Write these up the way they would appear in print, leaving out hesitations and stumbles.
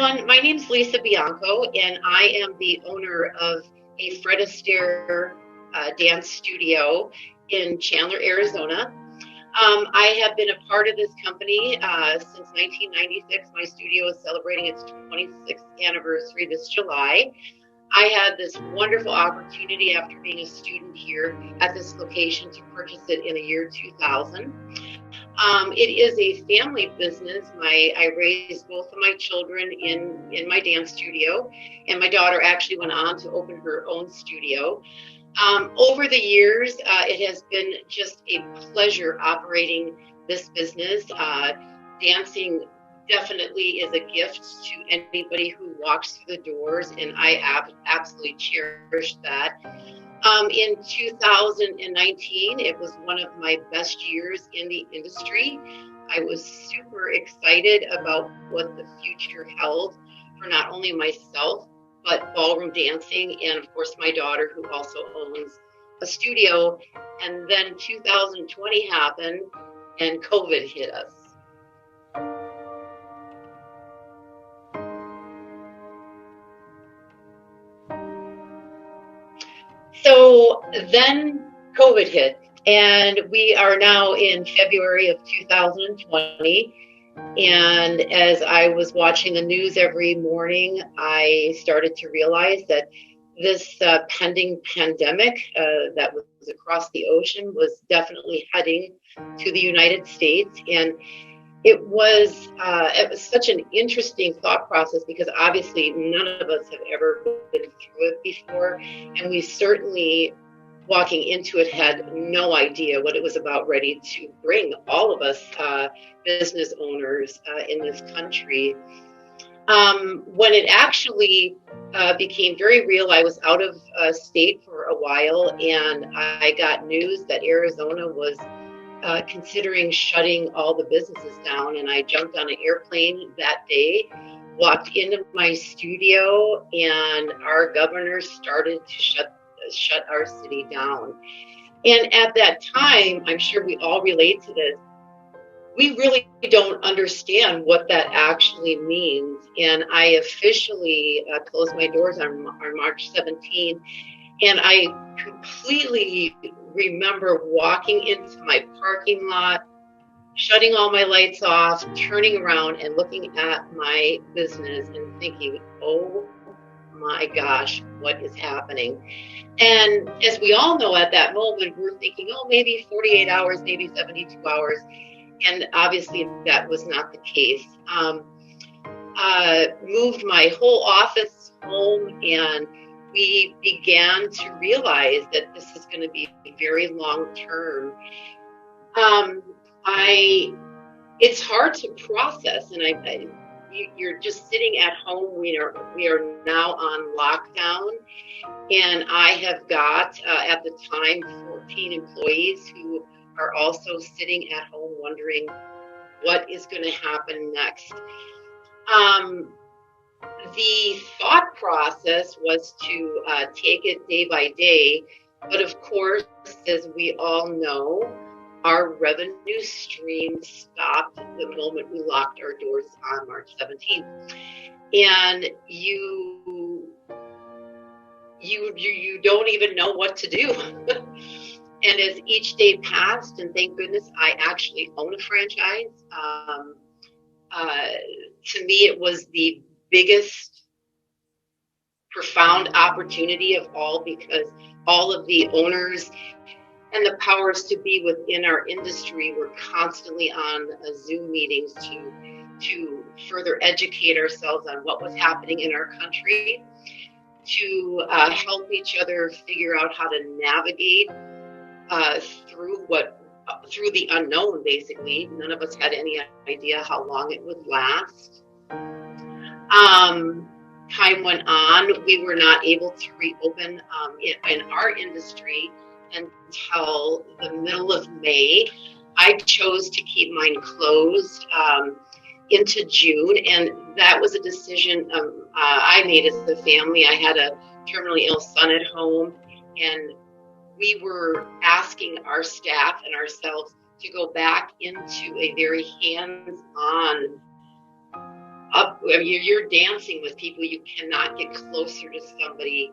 everyone. My name's Lisa Bianco, and I am the owner of a Fred Astaire Dance Studio in Chandler, Arizona. I have been a part of this company since 1996. My studio is celebrating its 26th anniversary this July. I had this wonderful opportunity after being a student here at this location to purchase it in the year 2000. It is a family business. I raised both of my children in my dance studio, and my daughter actually went on to open her own studio. Over the years, it has been just a pleasure operating this business. Dancing definitely is a gift to anybody who walks through the doors, and I absolutely cherish that. In 2019, it was one of my best years in the industry. I was super excited about what the future held for not only myself, but ballroom dancing, and of course my daughter, who also owns a studio. And then 2020 happened and COVID hit us. So then COVID hit, and we are now in February of 2020. And as I was watching the news every morning, I started to realize that this pending pandemic that was across the ocean was definitely heading to the United States. And it was such an interesting thought process, because obviously none of us have ever been through it before, and we certainly, walking into it, had no idea what it was about ready to bring all of us business owners in this country. When it actually became very real, I was out of state for a while, and I got news that Arizona was considering shutting all the businesses down. And I jumped on an airplane that day, walked into my studio, and our governor started to shut our city down. And at that time, I'm sure we all relate to this, we really don't understand what that actually means. And I officially closed my doors on March 17th. And I completely remember walking into my parking lot, shutting all my lights off, turning around and looking at my business and thinking, oh my gosh, what is happening? And as we all know, at that moment, we're thinking, oh, maybe 48 hours, maybe 72 hours. And obviously that was not the case. Moved my whole office home, and we began to realize that this is going to be very long term. It's hard to process, and you're just sitting at home. We are now on lockdown, and I have got at the time 14 employees who are also sitting at home wondering what is going to happen next. The thought process was to take it day by day, but of course, as we all know, our revenue stream stopped the moment we locked our doors on March 17th. And you don't even know what to do. And as each day passed, and thank goodness I actually own a franchise, to me it was the biggest profound opportunity of all, because all of the owners and the powers to be within our industry were constantly on Zoom meetings to further educate ourselves on what was happening in our country, to help each other figure out how to navigate through the unknown. Basically, none of us had any idea how long it would last. Time went on. We were not able to reopen in our industry until the middle of May. I chose to keep mine closed into June, and that was a decision I made as a family. I had a terminally ill son at home, and we were asking our staff and ourselves to go back into a very hands-on up. I mean, you're dancing with people. You cannot get closer to somebody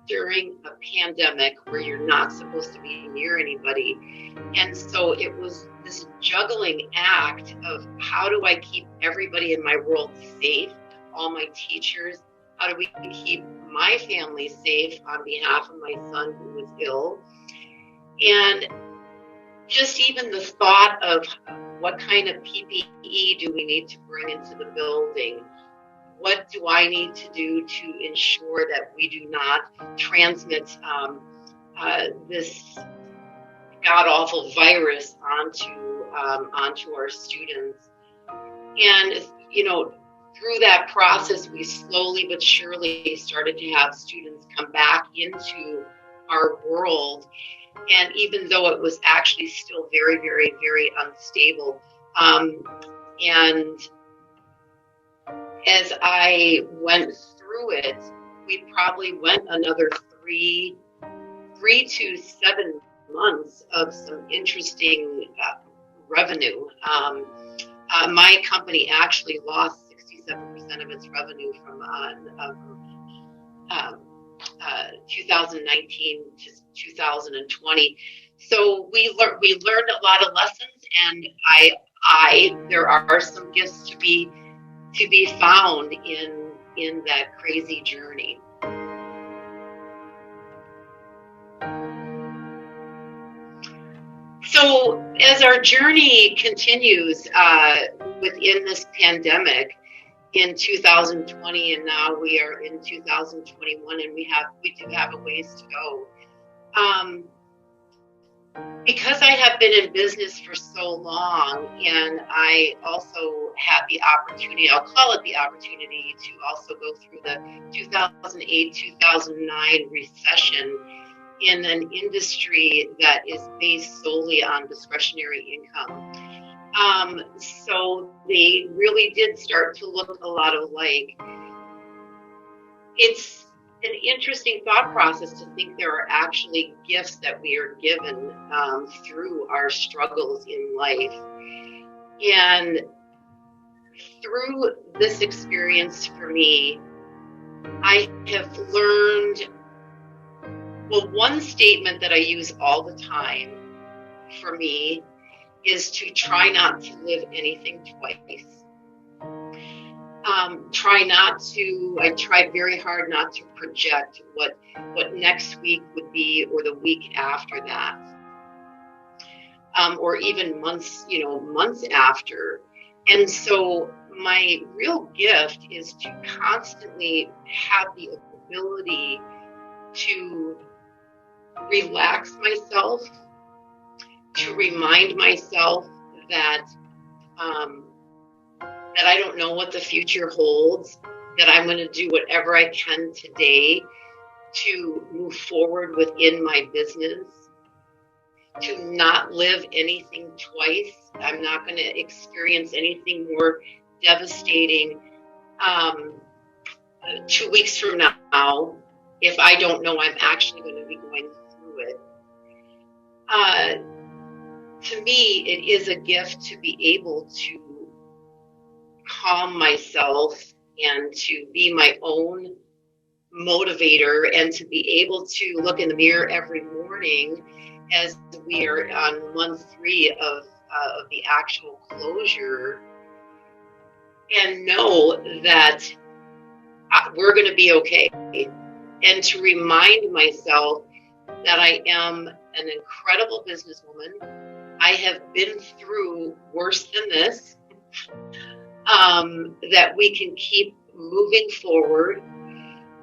during a pandemic where you're not supposed to be near anybody. And so it was this juggling act of how do I keep everybody in my world safe, all my teachers, how do we keep my family safe on behalf of my son who was ill, and just even the thought of what kind of PPE do we need to bring into the building? What do I need to do to ensure that we do not transmit this god-awful virus onto our students? And, you know, through that process, we slowly but surely started to have students come back into our world. And even though it was actually still very, very, very unstable, and as I went through it, we probably went another 3 to 7 months of some interesting revenue. My company actually lost 67% of its revenue from 2019 to 2020. So we learned a lot of lessons, and there are some gifts to be found in that crazy journey. So as our journey continues within this pandemic in 2020, and now we are in 2021, and we do have a ways to go. Because I have been in business for so long, and I also had the opportunity, I'll call it the opportunity, to also go through the 2008-2009 recession in an industry that is based solely on discretionary income. So they really did start to look a lot alike. It's an interesting thought process to think there are actually gifts that we are given through our struggles in life. And through this experience for me, I have learned, well, one statement that I use all the time for me is to try not to live anything twice. I tried very hard not to project what next week would be, or the week after that, or even months after. And so my real gift is to constantly have the ability to relax myself, to remind myself that I don't know what the future holds, that I'm going to do whatever I can today to move forward within my business, to not live anything twice. I'm not going to experience anything more devastating 2 weeks from now if I don't know I'm actually going to be going through it. To me, it is a gift to be able to calm myself and to be my own motivator, and to be able to look in the mirror every morning as we are on month 3 of the actual closure, and know that we're going to be okay, and to remind myself that I am an incredible businesswoman. I have been through worse than this, that we can keep moving forward,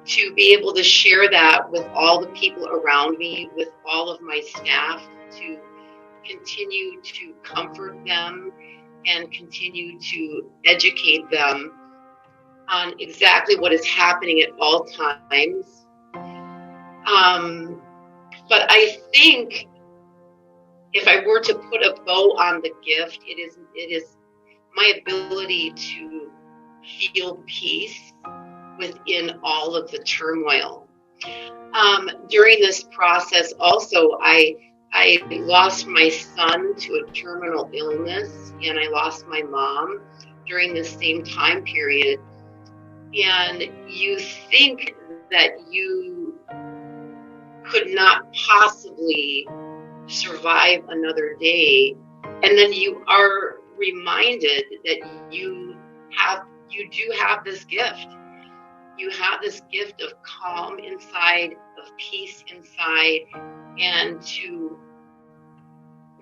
to be able to share that with all the people around me, with all of my staff, to continue to comfort them and continue to educate them on exactly what is happening at all times. But I think if I were to put a bow on the gift, it is my ability to feel peace within all of the turmoil. During this process also, I lost my son to a terminal illness, and I lost my mom during this same time period, and you think that you could not possibly survive another day, and then you are reminded that you do have this gift. You have this gift of calm inside, of peace inside, and to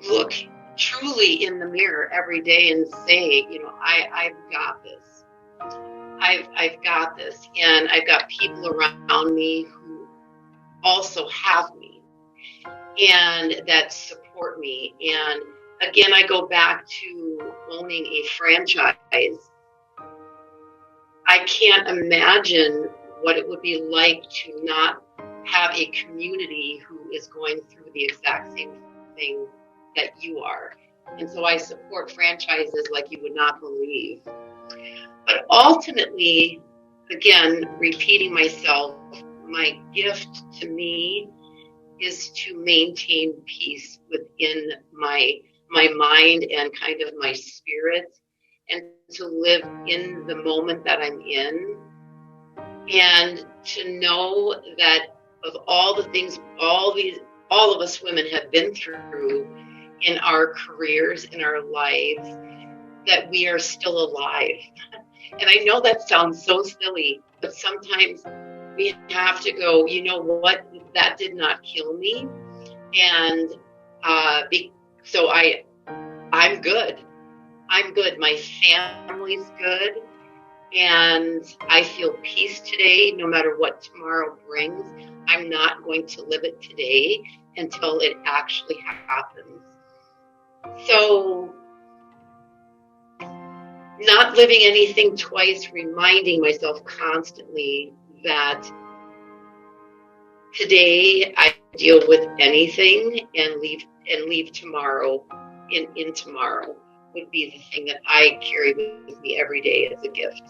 look truly in the mirror every day and say, I've got this. I've got this, and I've got people around me who also have me and that support me. And again, I go back to owning a franchise. I can't imagine what it would be like to not have a community who is going through the exact same thing that you are. And so I support franchises like you would not believe. But ultimately, again, repeating myself, my gift to me is to maintain peace within my mind and kind of my spirit, and to live in the moment that I'm in, and to know that of all the things all of us women have been through in our careers, in our lives, that we are still alive. And I know that sounds so silly, but sometimes we have to go, you know what, that did not kill me. And so I'm good. I'm good. My family's good. And I feel peace today, no matter what tomorrow brings. I'm not going to live it today until it actually happens. So, not living anything twice, reminding myself constantly that today I deal with anything and leave tomorrow in tomorrow would be the thing that I carry with me every day as a gift.